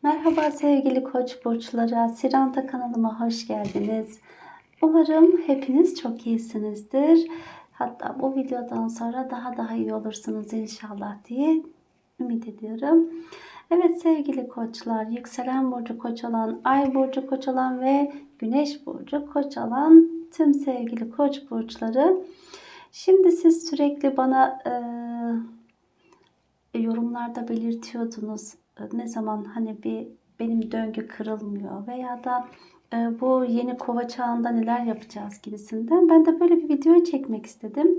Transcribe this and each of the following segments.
Merhaba sevgili Koç burçları, Siranta kanalıma hoş geldiniz. Umarım hepiniz çok iyisinizdir. Hatta bu videodan sonra daha iyi olursunuz inşallah diye ümit ediyorum. Evet sevgili Koçlar, yükselen burcu Koç olan, ay burcu Koç olan ve güneş burcu Koç olan tüm sevgili Koç burçları. Şimdi siz sürekli bana yorumlarda belirtiyordunuz. Ne zaman hani benim döngü kırılmıyor veya da bu yeni kova çağında neler yapacağız gibisinden. Ben de böyle bir video çekmek istedim.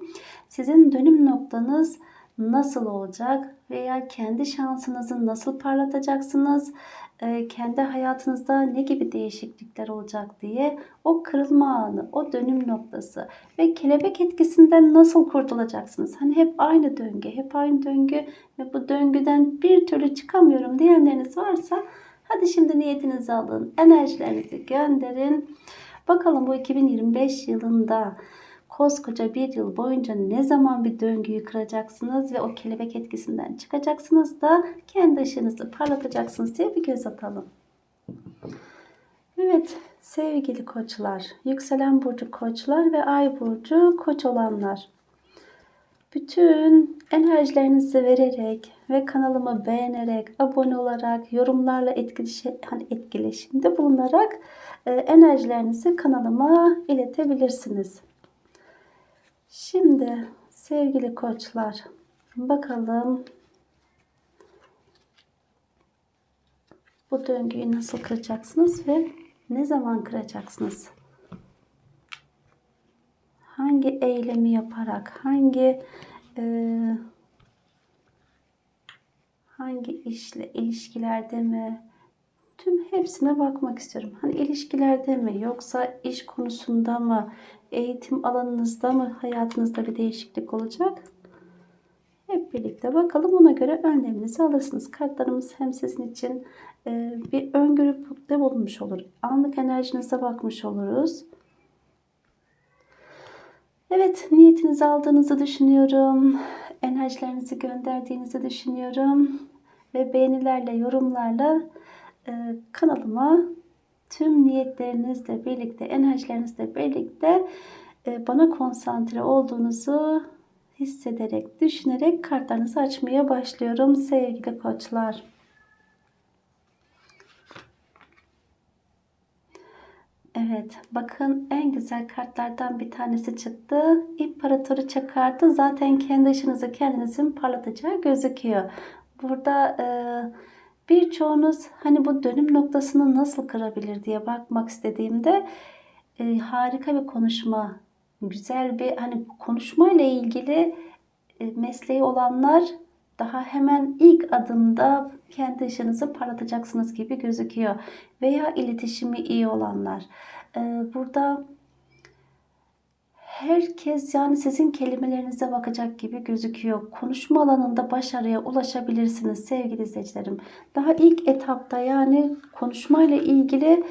Sizin dönüm noktanız nasıl olacak veya kendi şansınızı nasıl parlatacaksınız? Kendi hayatınızda ne gibi değişiklikler olacak diye o kırılma anı, o dönüm noktası ve kelebek etkisinden nasıl kurtulacaksınız? Hani hep aynı döngü, hep aynı döngü ve bu döngüden bir türlü çıkamıyorum diyenleriniz varsa hadi şimdi niyetinizi alın, enerjilerinizi gönderin. Bakalım bu 2025 yılında koskoca bir yıl boyunca ne zaman bir döngüyü kıracaksınız ve o kelebek etkisinden çıkacaksınız da kendi ışığınızı parlatacaksınız diye bir göz atalım. Evet sevgili koçlar, yükselen burcu koçlar ve ay burcu koç olanlar. Bütün enerjilerinizi vererek ve kanalımı beğenerek, abone olarak, yorumlarla etkileşimde bulunarak enerjilerinizi kanalıma iletebilirsiniz. Şimdi sevgili koçlar, bakalım bu döngüyü nasıl kıracaksınız ve ne zaman kıracaksınız? Hangi eylemi yaparak, hangi işle, ilişkilerde mi? Tüm hepsine bakmak istiyorum. Hani ilişkilerde mi, yoksa iş konusunda mı, eğitim alanınızda mı hayatınızda bir değişiklik olacak? Hep birlikte bakalım, ona göre önleminizi alırsınız. Kartlarımız hem sizin için bir öngörüde bulunmuş olur. Anlık enerjinize bakmış oluruz. Evet, niyetinizi aldığınızı düşünüyorum. Enerjilerinizi gönderdiğinizi düşünüyorum. Ve beğenilerle, yorumlarla kanalıma tüm niyetlerinizle birlikte, enerjilerinizle birlikte bana konsantre olduğunuzu hissederek, düşünerek kartlarınızı açmaya başlıyorum sevgili koçlar. Evet, bakın en güzel kartlardan bir tanesi çıktı. İmparatoru kartı zaten kendi ışınızı kendinizin parlatacağı gözüküyor. Burada birçoğunuz hani bu dönüm noktasını nasıl kırabilir diye bakmak istediğimde harika bir konuşma, güzel bir hani konuşmayla ilgili mesleği olanlar daha hemen ilk adımda kendi ışığınızı parlatacaksınız gibi gözüküyor. Veya iletişimi iyi olanlar. Burada herkes yani sizin kelimelerinize bakacak gibi gözüküyor. Konuşma alanında başarıya ulaşabilirsiniz sevgili izleyicilerim. Daha ilk etapta yani konuşmayla ilgili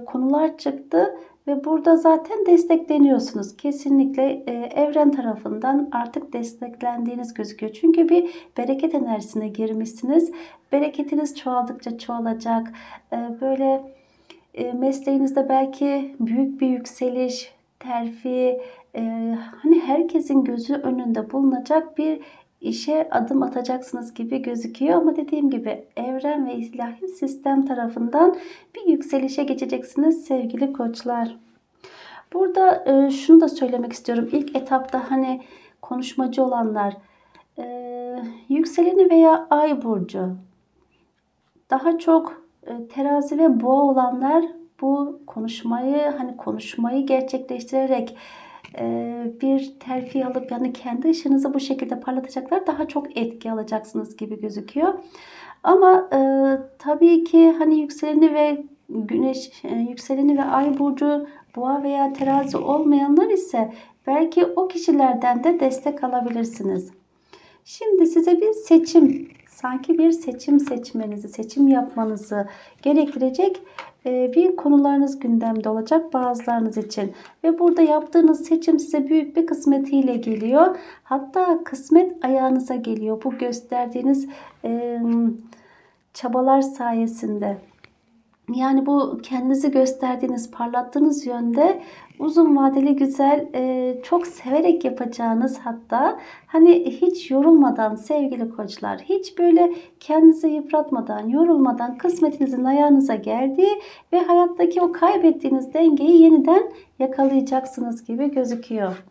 konular çıktı ve burada zaten destekleniyorsunuz. Kesinlikle evren tarafından artık desteklendiğiniz gözüküyor. Çünkü bir bereket enerjisine girmişsiniz. Bereketiniz çoğaldıkça çoğalacak. Böyle mesleğinizde belki büyük bir yükseliş, terfi, hani herkesin gözü önünde bulunacak bir işe adım atacaksınız gibi gözüküyor. Ama dediğim gibi evren ve ilahi sistem tarafından bir yükselişe geçeceksiniz sevgili koçlar. Burada şunu da söylemek istiyorum. İlk etapta hani konuşmacı olanlar, yükseleni veya ay burcu, daha çok terazi ve boğa olanlar bu konuşmayı gerçekleştirerek bir terfi alıp yani kendi ışığınızı bu şekilde parlatacaklar, daha çok etki alacaksınız gibi gözüküyor. Ama tabii ki hani yükseleni ve ay burcu boğa veya terazi olmayanlar ise belki o kişilerden de destek alabilirsiniz. Şimdi size bir sanki bir seçim yapmanızı gerektirecek bir konularınız gündemde olacak bazılarınız için. Ve burada yaptığınız seçim size büyük bir kısmetiyle geliyor. Hatta kısmet ayağınıza geliyor. Bu gösterdiğiniz çabalar sayesinde, yani bu kendinizi gösterdiğiniz, parlattığınız yönde uzun vadeli güzel, çok severek yapacağınız, hatta hani hiç yorulmadan sevgili koçlar, hiç böyle kendinizi yıpratmadan, yorulmadan kısmetinizin ayağınıza geldiği ve hayattaki o kaybettiğiniz dengeyi yeniden yakalayacaksınız gibi gözüküyor.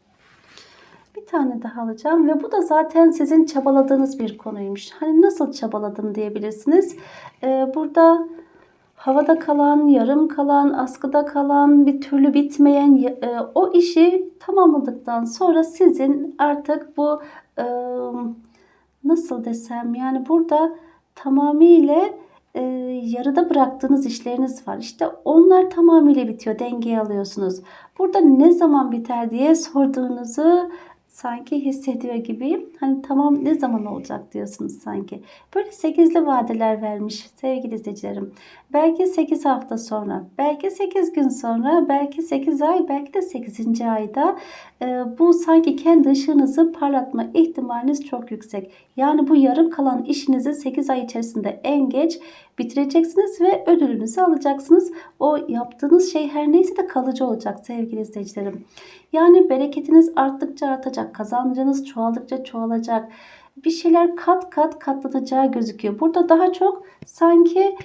Bir tane daha alacağım ve bu da zaten sizin çabaladığınız bir konuymuş. Hani nasıl çabaladım diyebilirsiniz. Burada havada kalan, yarım kalan, askıda kalan, bir türlü bitmeyen o işi tamamladıktan sonra sizin artık bu nasıl desem, yani burada tamamıyla yarıda bıraktığınız işleriniz var. İşte onlar tamamıyla bitiyor, dengeye alıyorsunuz. Burada ne zaman biter diye sorduğunuzu sanki hissediyor gibiyim. Hani tamam, ne zaman olacak diyorsunuz sanki. Böyle 8'li vadeler vermiş sevgili izleyicilerim. Belki 8 hafta sonra, belki 8 gün sonra, belki 8 ay, belki de 8. ayda bu sanki kendi ışığınızı parlatma ihtimaliniz çok yüksek. Yani bu yarım kalan işinizi 8 ay içerisinde en geç bitireceksiniz ve ödülünüzü alacaksınız. O yaptığınız şey her neyse de kalıcı olacak sevgili izleyicilerim. Yani bereketiniz arttıkça artacak, kazancınız çoğaldıkça çoğalacak. Bir şeyler kat kat katlanacağı gözüküyor. Burada daha çok sanki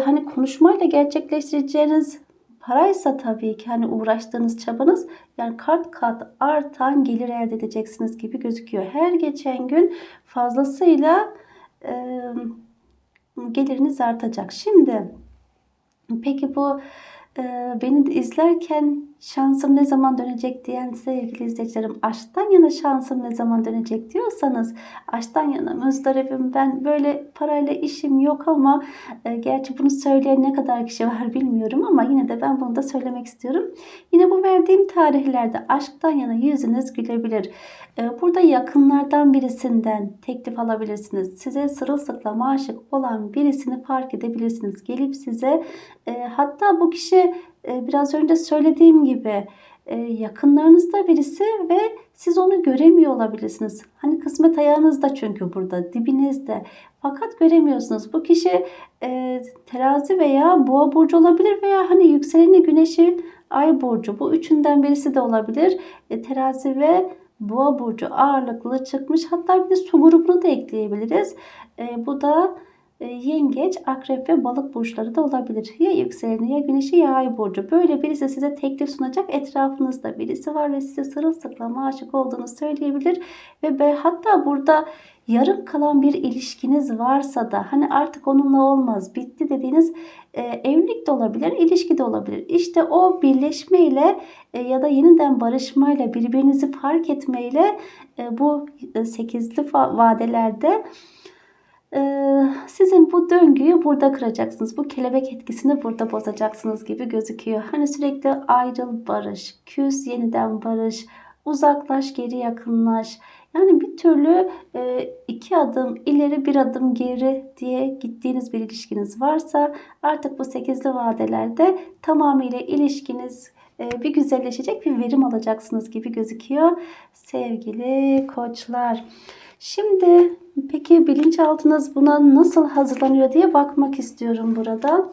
hani konuşmayla gerçekleştireceğiniz paraysa, tabii ki hani uğraştığınız çabanız, yani kat kat artan gelir elde edeceksiniz gibi gözüküyor. Her geçen gün fazlasıyla geliriniz artacak. Şimdi peki bu beni izlerken şansım ne zaman dönecek diyen sevgili izleyicilerim, aşktan yana şansım ne zaman dönecek diyorsanız, aşktan yana müzdaribim, ben böyle parayla işim yok ama gerçi bunu söyleyen ne kadar kişi var bilmiyorum, ama yine de ben bunu da söylemek istiyorum. Yine bu verdiğim tarihlerde aşktan yana yüzünüz gülebilir. Burada yakınlardan birisinden teklif alabilirsiniz. Size sırılsıklam aşık olan birisini fark edebilirsiniz. Gelip size hatta bu kişi biraz önce söylediğim gibi yakınlarınızda birisi ve siz onu göremiyor olabilirsiniz. Hani kısmet ayağınızda, çünkü burada dibinizde, fakat göremiyorsunuz. Bu kişi terazi veya boğa burcu olabilir veya hani yükseleni güneşi ay burcu, bu üçünden birisi de olabilir. Terazi ve boğa burcu ağırlıklı çıkmış, hatta bir de su grubunu da ekleyebiliriz. Bu da yengeç, akrep ve balık burçları da olabilir. Ya yükseleni, ya güneşi, ya ay burcu. Böyle birisi size teklif sunacak. Etrafınızda birisi var ve size sırılsıklam aşık olduğunu söyleyebilir. Ve hatta burada yarım kalan bir ilişkiniz varsa da, hani artık onunla olmaz, bitti dediğiniz evlilik de olabilir, ilişki de olabilir. İşte o birleşmeyle ya da yeniden barışmayla, birbirinizi fark etmeyle bu 8'li vadelerde sizin bu döngüyü burada kıracaksınız. Bu kelebek etkisini burada bozacaksınız gibi gözüküyor. Hani sürekli ayrıl, barış, küs, yeniden barış, uzaklaş, geri yakınlaş. Yani bir türlü 2 adım ileri, 1 adım geri diye gittiğiniz bir ilişkiniz varsa, artık bu 8'li vadelerde tamamıyla ilişkiniz bir güzelleşecek, bir verim alacaksınız gibi gözüküyor sevgili koçlar. Şimdi peki bilinçaltınız buna nasıl hazırlanıyor diye bakmak istiyorum burada.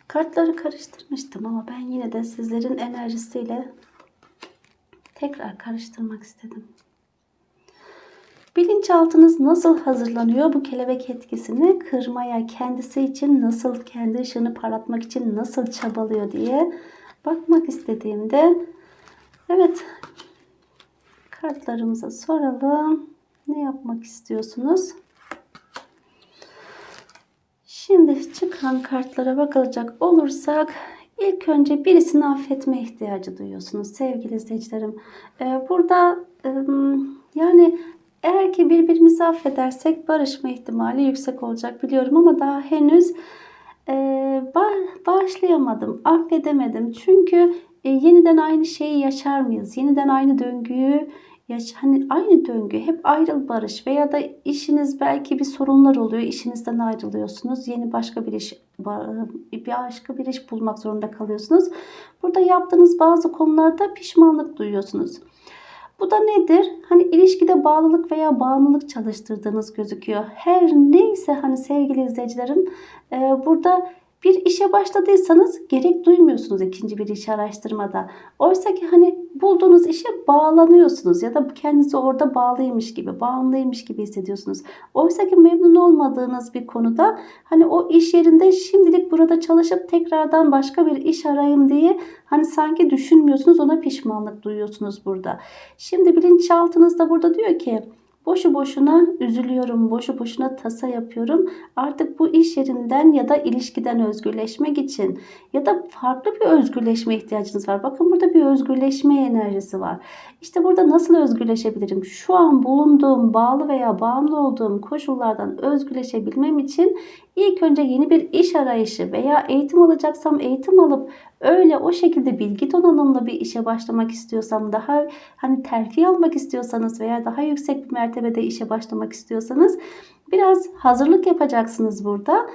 Kartları karıştırmıştım ama ben yine de sizlerin enerjisiyle tekrar karıştırmak istedim. Bilinçaltınız nasıl hazırlanıyor bu kelebek etkisini kırmaya, kendisi için nasıl, kendi ışığını parlatmak için nasıl çabalıyor diye bakmak istediğimde, evet, kartlarımıza soralım. Ne yapmak istiyorsunuz? Şimdi çıkan kartlara bakılacak olursak, ilk önce birisini affetme ihtiyacı duyuyorsunuz sevgili izleyicilerim. Burada yani eğer ki birbirimizi affedersek barışma ihtimali yüksek olacak biliyorum, ama daha henüz bağışlayamadım, affedemedim. Çünkü yeniden aynı şeyi yaşar mıyız? Yeniden aynı döngüyü hani aynı döngü, hep ayrıl barış veya da işiniz belki bir sorunlar oluyor. İşinizden ayrılıyorsunuz. Yeni başka bir iş bulmak zorunda kalıyorsunuz. Burada yaptığınız bazı konularda pişmanlık duyuyorsunuz. Bu da nedir? Hani ilişkide bağlılık veya bağımlılık çalıştırdığınız gözüküyor. Her neyse hani sevgili izleyicilerim, burada bir işe başladıysanız gerek duymuyorsunuz ikinci bir işi araştırmada. Oysa ki hani bulduğunuz işe bağlanıyorsunuz ya da kendinizi orada bağlıymış gibi, bağımlıymış gibi hissediyorsunuz. Oysa ki memnun olmadığınız bir konuda hani o iş yerinde şimdilik burada çalışıp tekrardan başka bir iş arayayım diye hani sanki düşünmüyorsunuz, ona pişmanlık duyuyorsunuz burada. Şimdi bilinçaltınızda burada diyor ki boşu boşuna üzülüyorum, boşu boşuna tasa yapıyorum. Artık bu iş yerinden ya da ilişkiden özgürleşmek için ya da farklı bir özgürleşme ihtiyacınız var. Bakın burada bir özgürleşme enerjisi var. İşte burada nasıl özgürleşebilirim? Şu an bulunduğum, bağlı veya bağımlı olduğum koşullardan özgürleşebilmem için ilk önce yeni bir iş arayışı veya eğitim alacaksam eğitim alıp öyle o şekilde bilgi donanımlı bir işe başlamak istiyorsam, daha hani terfi almak istiyorsanız veya daha yüksek bir mertebede işe başlamak istiyorsanız biraz hazırlık yapacaksınız burada.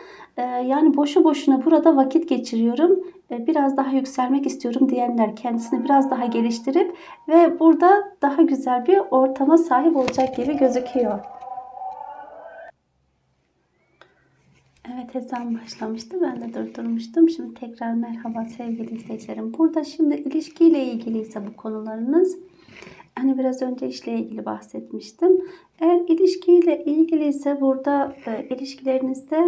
Yani boşu boşuna burada vakit geçiriyorum, biraz daha yükselmek istiyorum diyenler kendisini biraz daha geliştirip ve burada daha güzel bir ortama sahip olacak gibi gözüküyor. Evet, ezan başlamıştı. Ben de durdurmuştum. Şimdi tekrar merhaba sevgili izleyicilerim. Burada şimdi ilişkiyle ilgili ise bu konularınız. Hani biraz önce işle ilgili bahsetmiştim. Eğer ilişkiyle ilgili ise burada ilişkilerinizde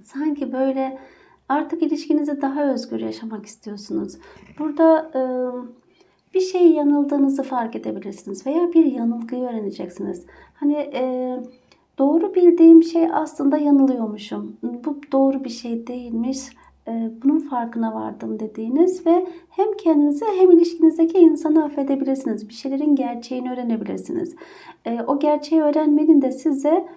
sanki böyle artık ilişkinizi daha özgür yaşamak istiyorsunuz. Burada bir şey yanıldığınızı fark edebilirsiniz veya bir yanılgıyı öğreneceksiniz. Hani doğru bildiğim şey aslında yanılıyormuşum. Bu doğru bir şey değilmiş. Bunun farkına vardım dediğiniz ve hem kendinizi hem ilişkinizdeki insanı affedebilirsiniz. Bir şeylerin gerçeğini öğrenebilirsiniz. O gerçeği öğrenmenin de size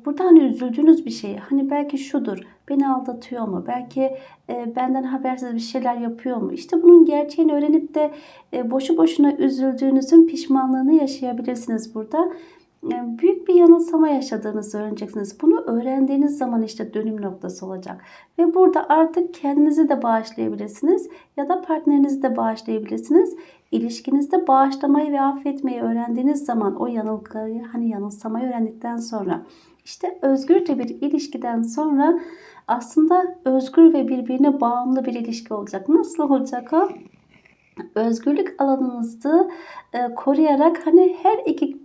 burada hani üzüldüğünüz bir şey. Hani belki şudur. Beni aldatıyor mu? Belki benden habersiz bir şeyler yapıyor mu? İşte bunun gerçeğini öğrenip de boşu boşuna üzüldüğünüzün pişmanlığını yaşayabilirsiniz burada. Büyük bir yanılsama yaşadığınızı öğreneceksiniz. Bunu öğrendiğiniz zaman işte dönüm noktası olacak. Ve burada artık kendinizi de bağışlayabilirsiniz ya da partnerinizi de bağışlayabilirsiniz. İlişkinizde bağışlamayı ve affetmeyi öğrendiğiniz zaman, o yanılgıyı hani yanılsamayı öğrendikten sonra işte özgürce bir ilişkiden sonra aslında özgür ve birbirine bağımlı bir ilişki olacak. Nasıl olacak o? Özgürlük alanınızı koruyarak hani her iki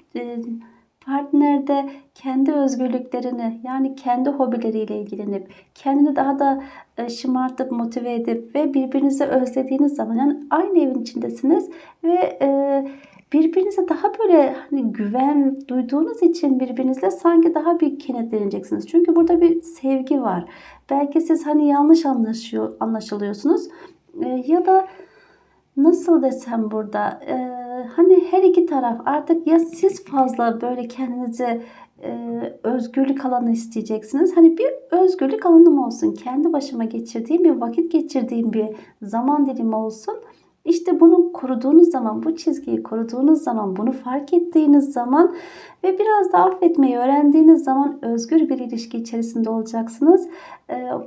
partner de kendi özgürlüklerini yani kendi hobileriyle ilgilenip kendini daha da şımartıp motive edip ve birbirinizi özlediğiniz zaman yani aynı evin içindesiniz ve birbirinize daha böyle hani güven duyduğunuz için birbirinizle sanki daha bir kenetleneceksiniz. Çünkü burada bir sevgi var. Belki siz hani yanlış anlaşılıyorsunuz ya da nasıl desem burada hani her iki taraf artık ya siz fazla böyle kendinize özgürlük alanı isteyeceksiniz. Hani bir özgürlük alanım olsun. Kendi başıma geçirdiğim bir vakit geçirdiğim bir zaman dilimi olsun. İşte bunu koruduğunuz zaman, bu çizgiyi koruduğunuz zaman, bunu fark ettiğiniz zaman ve biraz da affetmeyi öğrendiğiniz zaman özgür bir ilişki içerisinde olacaksınız.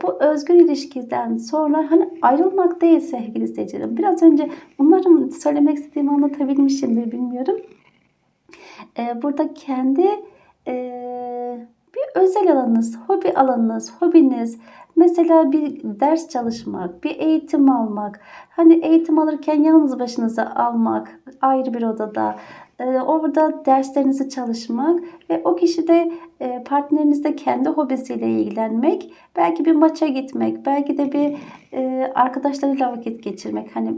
Bu özgür ilişkiden sonra hani ayrılmak değil sevgili izleyicilerim. Biraz önce umarım söylemek istediğimi anlatabilmişimdir, bilmiyorum. Burada kendi bir özel alanınız, hobi alanınız, hobiniz, mesela bir ders çalışmak, bir eğitim almak, hani eğitim alırken yalnız başınıza almak, ayrı bir odada, orada derslerinizi çalışmak ve o kişi de partnerinizde kendi hobisiyle ilgilenmek, belki bir maça gitmek, belki de bir arkadaşlarıyla vakit geçirmek. Hani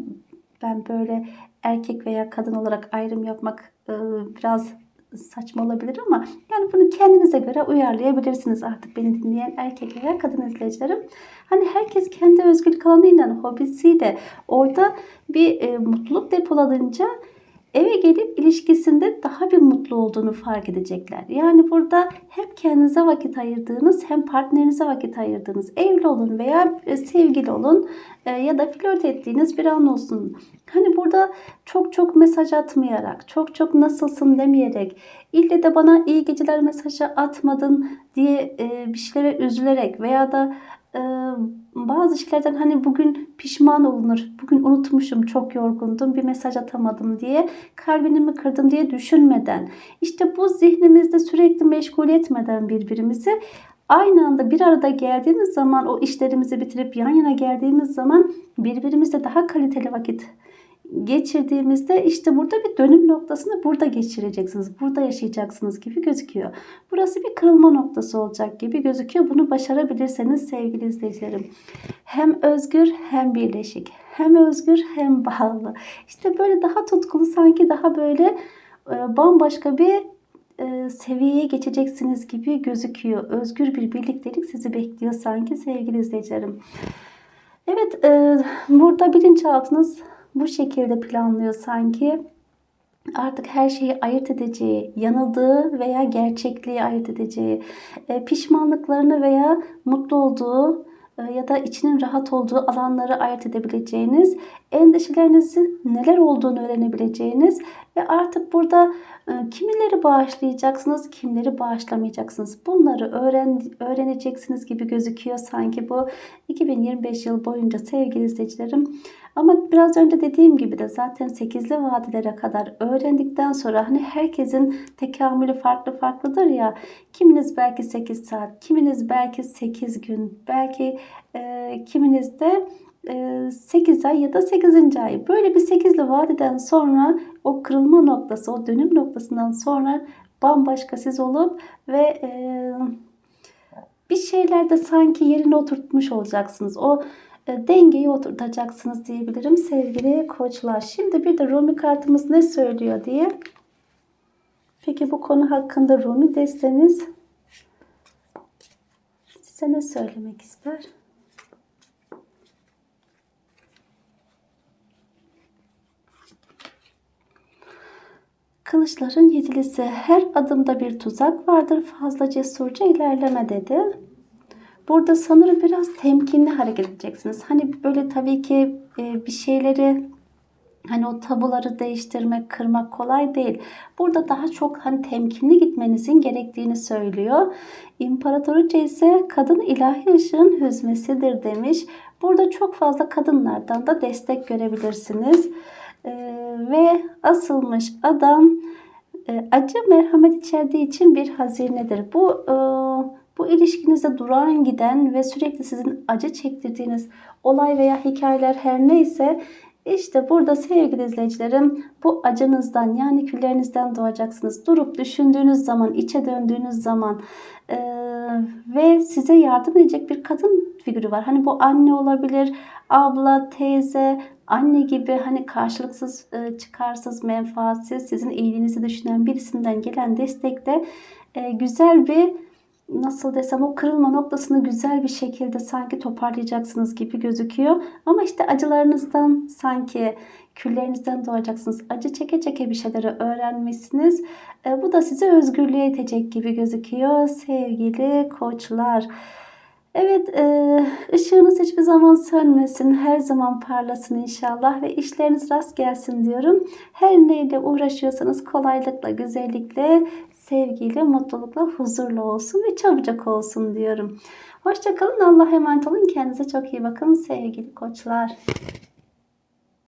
ben böyle erkek veya kadın olarak ayrım yapmak biraz saçma olabilir ama yani bunu kendinize göre uyarlayabilirsiniz artık beni dinleyen erkek veya kadın izleyicilerim. Hani herkes kendi özgürlük alanıyla, hobisiyle orada bir mutluluk depoladığınca eve gelip ilişkisinde daha bir mutlu olduğunu fark edecekler. Yani burada hem kendinize vakit ayırdığınız hem partnerinize vakit ayırdığınız, evli olun veya sevgili olun ya da flört ettiğiniz bir an olsun. Hani burada çok çok mesaj atmayarak, çok çok nasılsın demeyerek, ille de bana iyi geceler mesajı atmadın diye bir şeylere üzülerek veya da bazı şeylerden hani bugün pişman olunur, bugün unutmuşum, çok yorgundum, bir mesaj atamadım diye, kalbini mi kırdım diye düşünmeden, işte bu zihnimizde sürekli meşgul etmeden birbirimizi, aynı anda bir arada geldiğimiz zaman, o işlerimizi bitirip yan yana geldiğimiz zaman birbirimizle daha kaliteli vakit geçirdiğimizde işte burada bir dönüm noktasını burada geçireceksiniz. Burada yaşayacaksınız gibi gözüküyor. Burası bir kırılma noktası olacak gibi gözüküyor. Bunu başarabilirseniz sevgili izleyicilerim. Hem özgür hem birleşik. Hem özgür hem bağlı. İşte böyle daha tutkulu, sanki daha böyle bambaşka bir seviyeye geçeceksiniz gibi gözüküyor. Özgür bir birliktelik sizi bekliyor sanki sevgili izleyicilerim. Evet, burada bilinçaltınız bu şekilde planlıyor sanki. Artık her şeyi ayırt edeceği, yanıldığı veya gerçekliği ayırt edeceği, pişmanlıklarını veya mutlu olduğu ya da içinin rahat olduğu alanları ayırt edebileceğiniz, endişelerinizi neler olduğunu öğrenebileceğiniz ve artık burada kimileri bağışlayacaksınız, kimleri bağışlamayacaksınız. Bunları öğreneceksiniz gibi gözüküyor sanki bu 2025 yıl boyunca sevgili izleyicilerim. Ama biraz önce dediğim gibi de zaten 8'li vadelere kadar öğrendikten sonra hani herkesin tekamülü farklı farklıdır ya. Kiminiz belki 8 saat, kiminiz belki 8 gün, belki kiminiz de 8 ay ya da 8. ay. Böyle bir 8'li vadeden sonra o kırılma noktası, o dönüm noktasından sonra bambaşka siz olup ve bir şeylerde sanki yerine oturtmuş olacaksınız. O dengeyi oturtacaksınız diyebilirim sevgili koçlar. Şimdi bir de Rumi kartımız ne söylüyor diye. Peki bu konu hakkında Rumi destemiz size ne söylemek ister? Kılıçların yedilisi, her adımda bir tuzak vardır, fazla cesurca ilerleme dedi. Burada sanırım biraz temkinli hareket edeceksiniz. Hani böyle tabii ki bir şeyleri, hani o tabuları değiştirmek, kırmak kolay değil. Burada daha çok hani temkinli gitmenizin gerektiğini söylüyor. İmparatoriçe ise kadın ilahi ışığın hüzmesidir demiş. Burada çok fazla kadınlardan da destek görebilirsiniz. Ve asılmış adam acı merhamet içerdiği için bir hazinedir. Bu ilişkinizde durağan giden ve sürekli sizin acı çektirdiğiniz olay veya hikayeler her neyse, işte burada sevgili izleyicilerim, bu acınızdan, yani küllerinizden doğacaksınız. Durup düşündüğünüz zaman, içe döndüğünüz zaman ve size yardım edecek bir kadın figürü var. Hani bu anne olabilir, abla, teyze, anne gibi, hani karşılıksız, çıkarsız, menfaatsiz, sizin iyiliğinizi düşünen birisinden gelen destekle güzel bir, nasıl desem, o kırılma noktasını güzel bir şekilde sanki toparlayacaksınız gibi gözüküyor. Ama işte acılarınızdan, sanki küllerinizden doğacaksınız. Acı çeke çeke bir şeyleri öğrenmişsiniz. Bu da sizi özgürlüğe itecek gibi gözüküyor sevgili koçlar. Evet, ışığınız hiçbir zaman sönmesin, her zaman parlasın inşallah ve işleriniz rast gelsin diyorum. Her neyle uğraşıyorsanız kolaylıkla, güzellikle, sevgiyle, mutlulukla, huzurlu olsun ve çabucak olsun diyorum. Hoşça kalın, Allah'a emanet olun, kendinize çok iyi bakın sevgili koçlar.